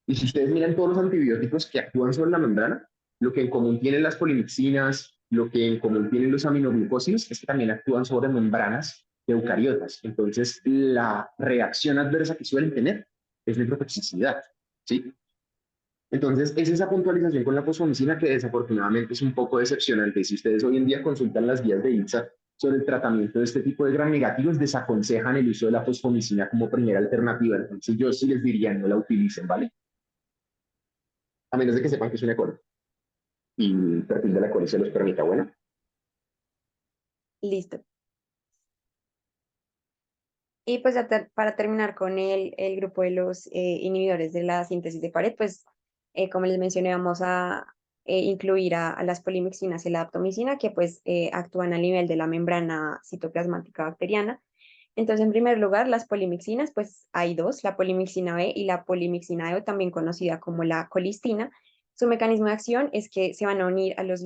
Y si ustedes miran todos los antibióticos que actúan sobre la membrana, lo que en común tienen las polimixinas, lo que en común tienen los aminoglucósidos, es que también actúan sobre membranas de eucariotas. Entonces, la reacción adversa que suelen tener es nefrotoxicidad, ¿sí? Entonces, es esa puntualización con la fosfomicina que desafortunadamente es un poco decepcionante. Si ustedes hoy en día consultan las guías de INSA sobre el tratamiento de este tipo de gram negativos, desaconsejan el uso de la fosfomicina como primera alternativa. Entonces, yo sí les diría no la utilicen, ¿vale? A menos de que sepan que es una coli y el perfil de la coli se los permita, bueno. Listo. Y pues ya para terminar con el grupo de los inhibidores de la síntesis de pared, pues como les mencioné, vamos a incluir a las polimixinas y la daptomicina que pues actúan a nivel de la membrana citoplasmática bacteriana. Entonces, en primer lugar, las polimixinas, pues hay dos, la polimixina B y la polimixina E, también conocida como la colistina. Su mecanismo de acción es que se van a unir a los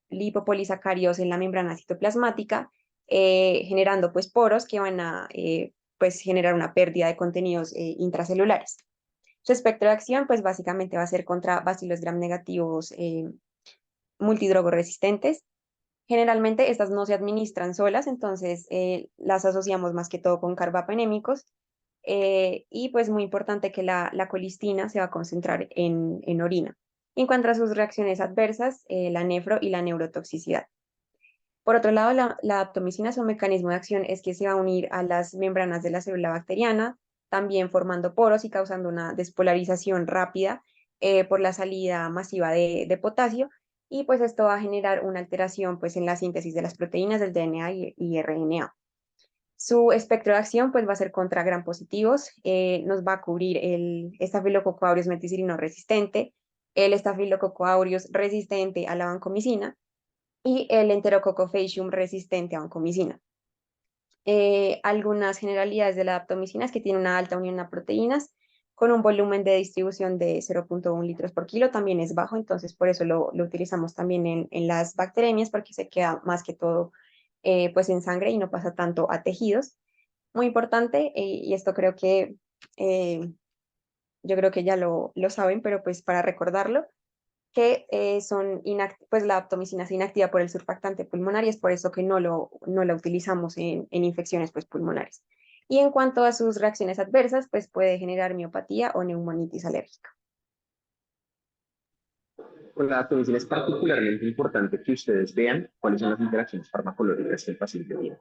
lipopolisacáridos en la membrana citoplasmática, generando pues poros que van a pues generar una pérdida de contenidos intracelulares. Su espectro de acción pues básicamente va a ser contra bacilos gram negativos multidrogoresistentes. Generalmente estas no se administran solas, entonces las asociamos más que todo con carbapenémicos. Y pues muy importante que la colistina se va a concentrar en orina. En cuanto a sus reacciones adversas, la nefro y la neurotoxicidad. Por otro lado, la daptomicina, su mecanismo de acción es que se va a unir a las membranas de la célula bacteriana, también formando poros y causando una despolarización rápida por la salida masiva de potasio, y pues esto va a generar una alteración pues en la síntesis de las proteínas del DNA y RNA. Su espectro de acción pues va a ser contra gram positivos, nos va a cubrir el Staphylococcus aureus meticilino resistente, el Staphylococcus aureus resistente a la vancomicina y el Enterococcus faecium resistente a vancomicina. Algunas generalidades de la daptomicina es que tiene una alta unión a proteínas con un volumen de distribución de 0,1 litros por kilo, también es bajo, entonces por eso lo utilizamos también en las bacteremias, porque se queda más que todo pues en sangre y no pasa tanto a tejidos. Muy importante, y esto creo que eh, yo creo que ya lo saben, pero pues para recordarlo, que pues la aptomicina es inactiva por el surfactante pulmonar y es por eso que no la utilizamos en infecciones pues, pulmonares. Y en cuanto a sus reacciones adversas, pues puede generar miopatía o neumonitis alérgica. Con la atomicina es particularmente importante que ustedes vean cuáles son las interacciones farmacológicas que el paciente tiene.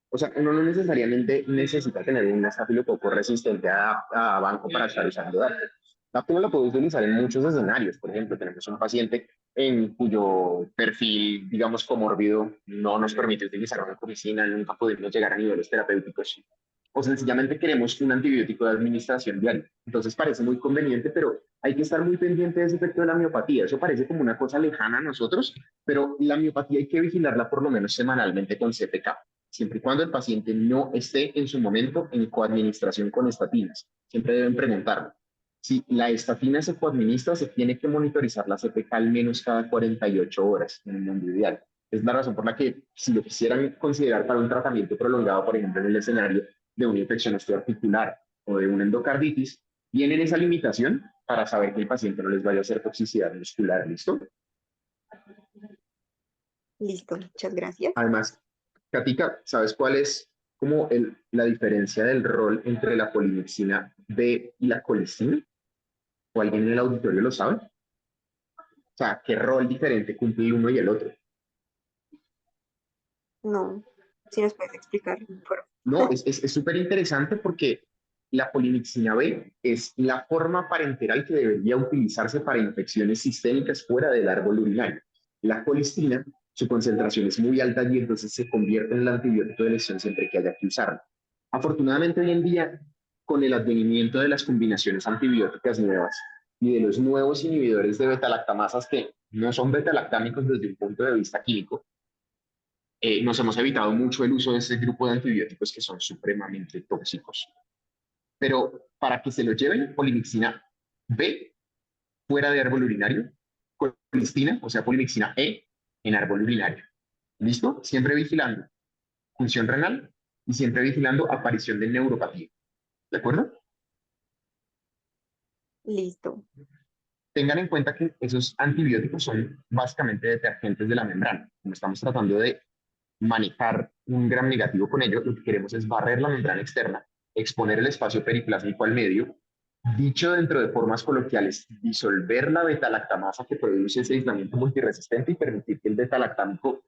O sea, uno no necesariamente necesita tener un estafilococo resistente a banco para estar usando DART. DART uno lo puede utilizar en muchos escenarios. Por ejemplo, tenemos un paciente en cuyo perfil, digamos, comórbido no nos permite utilizar una comicina, nunca podemos llegar a niveles terapéuticos. O sencillamente queremos un antibiótico de administración diaria. Entonces parece muy conveniente, pero hay que estar muy pendiente de ese efecto de la miopatía. Eso parece como una cosa lejana a nosotros, pero la miopatía hay que vigilarla por lo menos semanalmente con CPK, siempre y cuando el paciente no esté en su momento en coadministración con estatinas. Siempre deben preguntarlo. Si la estatina se coadministra, se tiene que monitorizar la CPK al menos cada 48 horas en el mundo ideal. Es la razón por la que, si lo quisieran considerar para un tratamiento prolongado, por ejemplo, en el escenario de una infección osteoarticular o de una endocarditis, tienen esa limitación para saber que el paciente no les vaya a hacer toxicidad muscular. ¿Listo? Listo, muchas gracias. Además, Katica, ¿sabes cuál es como la diferencia del rol entre la polimixina B y la colistina? ¿O alguien en el auditorio lo sabe? O sea, ¿qué rol diferente cumple el uno y el otro? No, si nos puedes explicar mejor. No, es súper interesante porque la polimixina B es la forma parenteral que debería utilizarse para infecciones sistémicas fuera del árbol urinario. La colistina, su concentración es muy alta y entonces se convierte en el antibiótico de elección siempre que haya que usarlo. Afortunadamente, hoy en día, con el advenimiento de las combinaciones antibióticas nuevas y de los nuevos inhibidores de betalactamasas que no son betalactámicos desde un punto de vista químico, nos hemos evitado mucho el uso de ese grupo de antibióticos que son supremamente tóxicos. Pero para que se lo lleven, polimixina B fuera de árbol urinario, colistina, o sea, polimixina E en árbol urinario. ¿Listo? Siempre vigilando función renal y siempre vigilando aparición de neuropatía. ¿De acuerdo? Listo. Tengan en cuenta que esos antibióticos son básicamente detergentes de la membrana. Como estamos tratando de manejar un gram negativo con ello, lo que queremos es barrer la membrana externa, exponer el espacio periplásmico al medio, dicho dentro de formas coloquiales, disolver la beta-lactamasa que produce ese aislamiento multiresistente y permitir que el beta-lactámico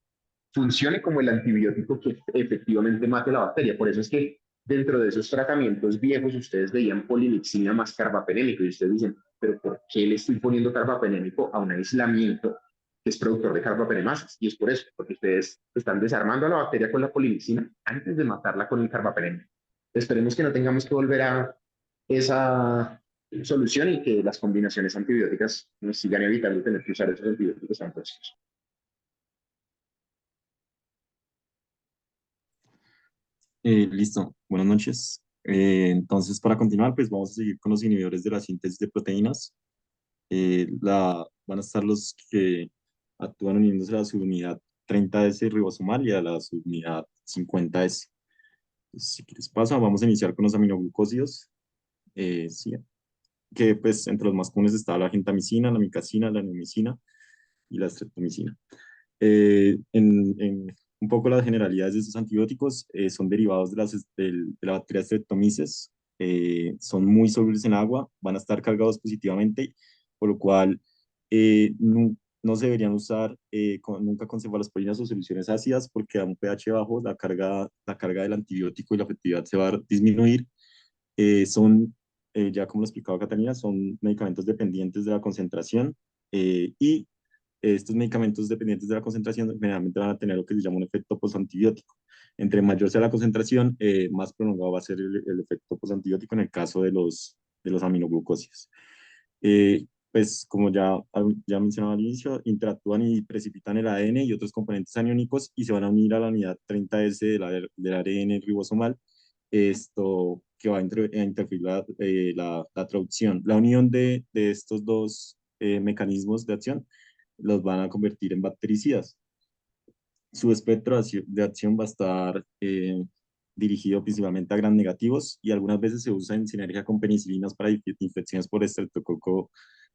funcione como el antibiótico que efectivamente mate la bacteria. Por eso es que dentro de esos tratamientos viejos ustedes veían polimixina más carbapenémico y ustedes dicen, pero ¿por qué le estoy poniendo carbapenémico a un aislamiento que es productor de carbapenemasas, y es por eso, porque ustedes están desarmando a la bacteria con la polimicina antes de matarla con el carbapenema. Esperemos que no tengamos que volver a esa solución y que las combinaciones antibióticas nos sigan evitando tener que usar esos antibióticos tan tóxicos. Listo, buenas noches. Entonces, para continuar, pues vamos a seguir con los inhibidores de la síntesis de proteínas. Van a estar los que actúan uniéndose a la subunidad 30S ribosomal y a la subunidad 50S. Entonces, si quieres paso, vamos a iniciar con los aminoglucósidos. Sí, que pues entre los más comunes está la gentamicina, la micacina, la neomicina y la streptomicina. En un poco las generalidades de estos antibióticos son derivados de la bacteria Streptomyces, son muy solubles en agua, van a estar cargados positivamente, por lo cual no se deberían usar nunca con cefalosporinas o soluciones ácidas porque a un pH bajo la carga del antibiótico y la efectividad se va a disminuir. Son, ya como lo explicaba Catalina, son medicamentos dependientes de la concentración y estos medicamentos dependientes de la concentración generalmente van a tener lo que se llama un efecto postantibiótico. Entre mayor sea la concentración, más prolongado va a ser el efecto postantibiótico en el caso de los aminoglucósidos. Pues como ya mencionaba al inicio, interactúan y precipitan el ADN y otros componentes aniónicos y se van a unir a la unidad 30S del ARN ribosomal, esto que va a interferir la traducción. La unión de estos dos mecanismos de acción los van a convertir en bactericidas. Su espectro de acción va a estar dirigido principalmente a gram negativos y algunas veces se usa en sinergia con penicilinas para infecciones por Streptococcus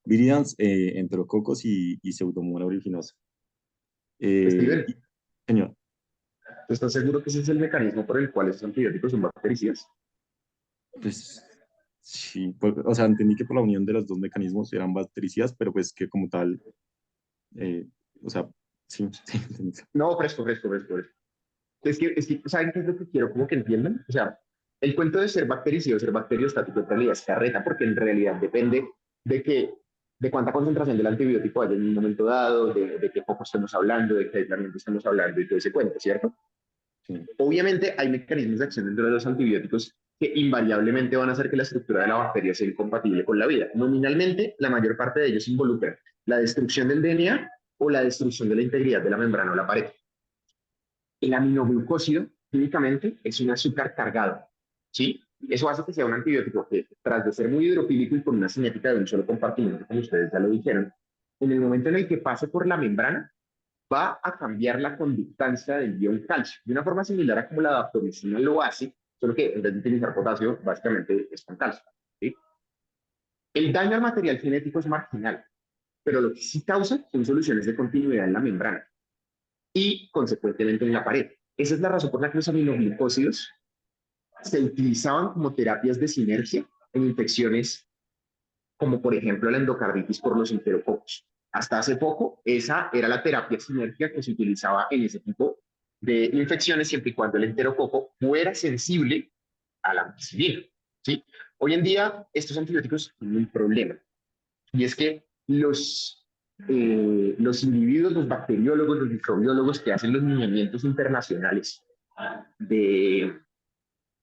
viridans, enterococos y Pseudomonas aeruginosa. Steven, Señor, ¿tú estás seguro que ese es el mecanismo por el cual estos antibióticos son bactericidas? pues sí, pues, o sea, entendí que por la unión de los dos mecanismos eran bactericidas, pero pues que como tal, eh, o sea, sí, sí, entendí. No, fresco. ¿Saben qué es lo que quiero como que entiendan? O sea, el cuento de ser bactericida o ser bacteriostático en realidad es carreta, porque en realidad depende de que, de cuánta concentración del antibiótico haya en un momento dado, de qué poco estemos hablando, de qué aislamiento estamos hablando y todo ese cuento, ¿cierto? Sí. Obviamente hay mecanismos de acción dentro de los antibióticos que invariablemente van a hacer que la estructura de la bacteria sea incompatible con la vida. Nominalmente, la mayor parte de ellos involucran la destrucción del DNA o la destrucción de la integridad de la membrana o la pared. El aminoglucósido, químicamente, es un azúcar cargado, ¿sí? Eso hace que sea un antibiótico que, tras de ser muy hidrofílico y con una cinética de un solo compartimento, como ustedes ya lo dijeron, en el momento en el que pase por la membrana, va a cambiar la conductancia del ion calcio, de una forma similar a como la daptomicina lo hace, solo que en vez de utilizar potasio, básicamente es con calcio, ¿sí? El daño al material genético es marginal, pero lo que sí causa son soluciones de continuidad en la membrana y consecuentemente en la pared. Esa es la razón por la que los aminoglucósidos se utilizaban como terapias de sinergia en infecciones como por ejemplo la endocarditis por los enterococos. Hasta hace poco, esa era la terapia sinérgica que se utilizaba en ese tipo de infecciones siempre y cuando el enterococo fuera sensible a la ampicilina, ¿sí? Hoy en día, estos antibióticos tienen un problema y es que los individuos, los bacteriólogos, los microbiólogos que hacen los lineamientos internacionales de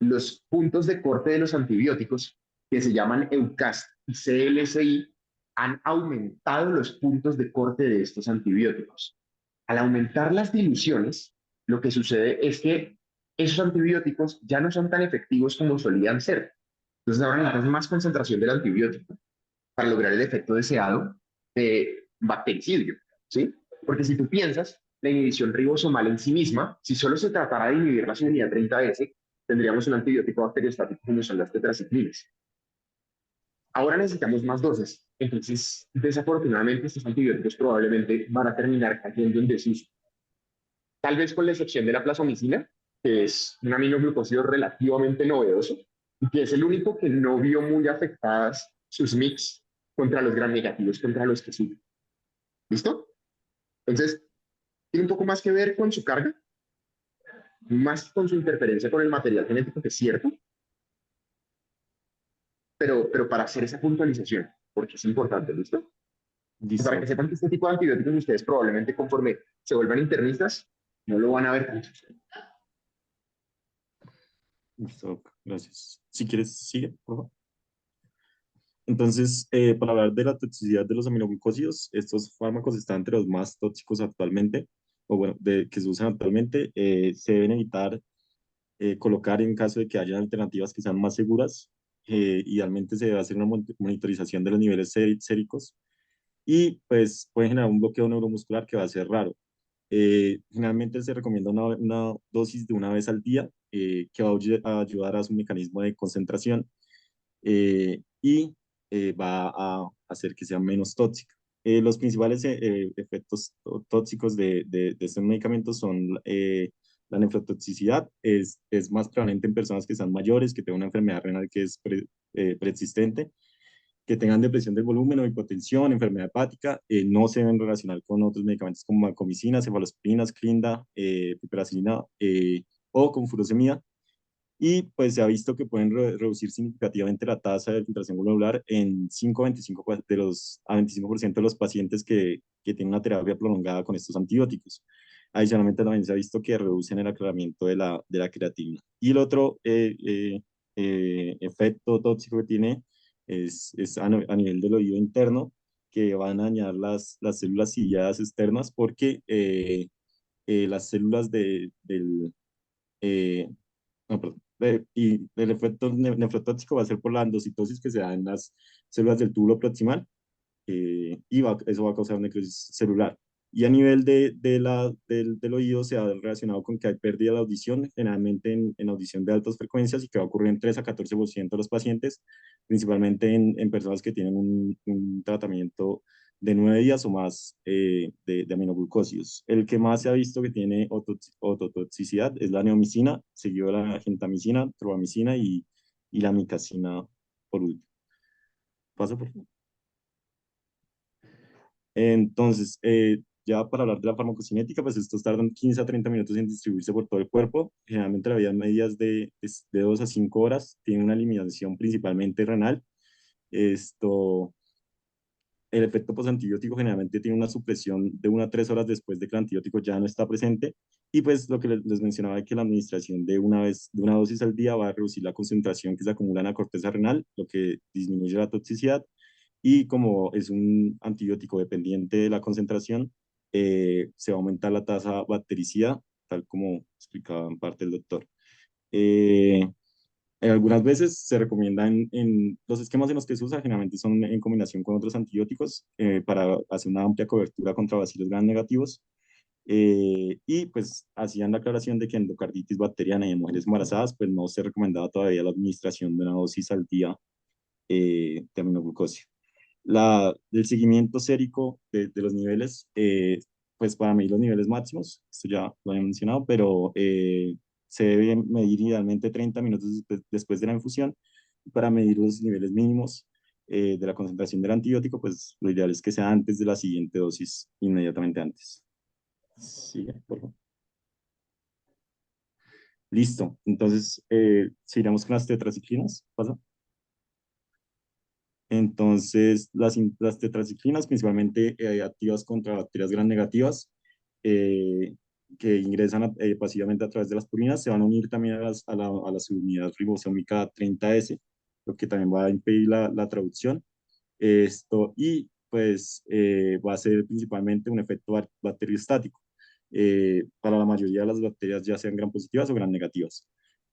los puntos de corte de los antibióticos, que se llaman EUCAST y CLSI, han aumentado los puntos de corte de estos antibióticos. Al aumentar las diluciones, lo que sucede es que esos antibióticos ya no son tan efectivos como solían ser. Entonces ahora necesitas más concentración del antibiótico para lograr el efecto deseado de bactericidio, ¿sí? Porque si tú piensas, la inhibición ribosomal en sí misma, si solo se tratara de inhibir la subunidad 30S, tendríamos un antibiótico bacteriostático como son las tetraciclinas. Ahora necesitamos más dosis, entonces desafortunadamente estos antibióticos probablemente van a terminar cayendo en desuso. Tal vez con la excepción de la plasmicina, que es un aminoglucósido relativamente novedoso y que es el único que no vio muy afectadas sus mix contra los gram negativos contra los que sirven. ¿Listo? Entonces, tiene un poco más que ver con su carga, más con su interferencia con el material genético, que es cierto, pero para hacer esa puntualización, porque es importante, ¿listo? Y para que Listo, sepan que este tipo de antibióticos ustedes probablemente conforme se vuelvan internistas, no lo van a ver tanto. listo, gracias. Si quieres, sigue, por favor. Entonces, para hablar de la toxicidad de los aminoglucósidos, estos fármacos están entre los más tóxicos actualmente, o bueno, que se usan actualmente. Se deben evitar colocar en caso de que haya alternativas que sean más seguras. Idealmente se debe hacer una monitorización de los niveles séricos y pues puede generar un bloqueo neuromuscular que va a ser raro. Generalmente se recomienda una dosis de una vez al día que va a ayudar a su mecanismo de concentración y va a hacer que sea menos tóxica. Los principales efectos tóxicos de estos medicamentos son la nefrotoxicidad, es más prevalente en personas que están mayores, que tengan una enfermedad renal que es persistente, que tengan depresión del volumen o hipotensión, enfermedad hepática, no se deben relacionar con otros medicamentos como vancomicina, cefalosporinas, clinda, piperacilina o con furosemida. Y pues se ha visto que pueden reducir significativamente la tasa de filtración glomerular en 5 a 25, a 25% de los pacientes que tienen una terapia prolongada con estos antibióticos. Adicionalmente también se ha visto que reducen el aclaramiento de la creatina. Y el otro efecto tóxico que tiene es a nivel del oído interno, que van a dañar las células ciliadas externas porque las células eh, no, perdón. Y el efecto nefrotóxico va a ser por la endocitosis que se da en las células del túbulo proximal eso va a causar necrosis celular. Y a nivel del oído se ha relacionado con que hay pérdida de la audición, generalmente en audición de altas frecuencias y que va a ocurrir en 3 a 14% de los pacientes, principalmente en personas que tienen un tratamiento de 9 días o más de aminoglucósidos. El que más se ha visto que tiene ototoxicidad es la neomicina, seguido de la gentamicina, tropamicina y la micacina por último. Paso por favor. Entonces, ya para hablar de la farmacocinética, pues estos tardan 15 a 30 minutos en distribuirse por todo el cuerpo. Generalmente la vida media es de 2 a 5 horas. Tiene una eliminación principalmente renal. Esto, el efecto posantibiótico generalmente tiene una supresión de 1 a 3 horas después de que el antibiótico ya no está presente. Y pues lo que les mencionaba es que la administración de una dosis al día va a reducir la concentración que se acumula en la corteza renal, lo que disminuye la toxicidad y como es un antibiótico dependiente de la concentración, se va a aumentar la tasa bactericida, tal como explicaba en parte el doctor. Eh, Algunas veces se recomienda en los esquemas en los que se usa, generalmente son en combinación con otros antibióticos para hacer una amplia cobertura contra bacilos gram negativos. Y pues hacían la aclaración de que endocarditis bacteriana y en mujeres embarazadas, pues no se recomendaba todavía la administración de una dosis al día de aminoglucosia el seguimiento sérico de los niveles, pues para medir los niveles máximos, esto ya lo había mencionado, pero se debe medir idealmente 30 minutos después de la infusión. Para medir los niveles mínimos de la concentración del antibiótico, pues lo ideal es que sea antes de la siguiente dosis, inmediatamente antes. Sigue, por favor. Listo. Entonces, seguiremos con las tetraciclinas. ¿Pasa? Entonces, las tetraciclinas, principalmente activas contra bacterias gram negativas, eh, que ingresan pasivamente a través de las purinas, se van a unir también a la subunidad ribosómica 30S, lo que también va a impedir la traducción. Y pues va a ser principalmente un efecto bacteriostático para la mayoría de las bacterias, ya sean gram positivas o gram negativas.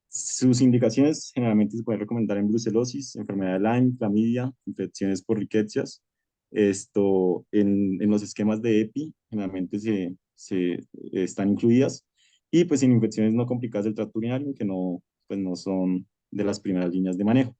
Sus indicaciones generalmente se pueden recomendar en brucelosis, enfermedad de Lyme, clamidia, infecciones por riquecias. En los esquemas de EPI generalmente están incluidas y pues en infecciones no complicadas del tracto urinario que no, pues no son de las primeras líneas de manejo.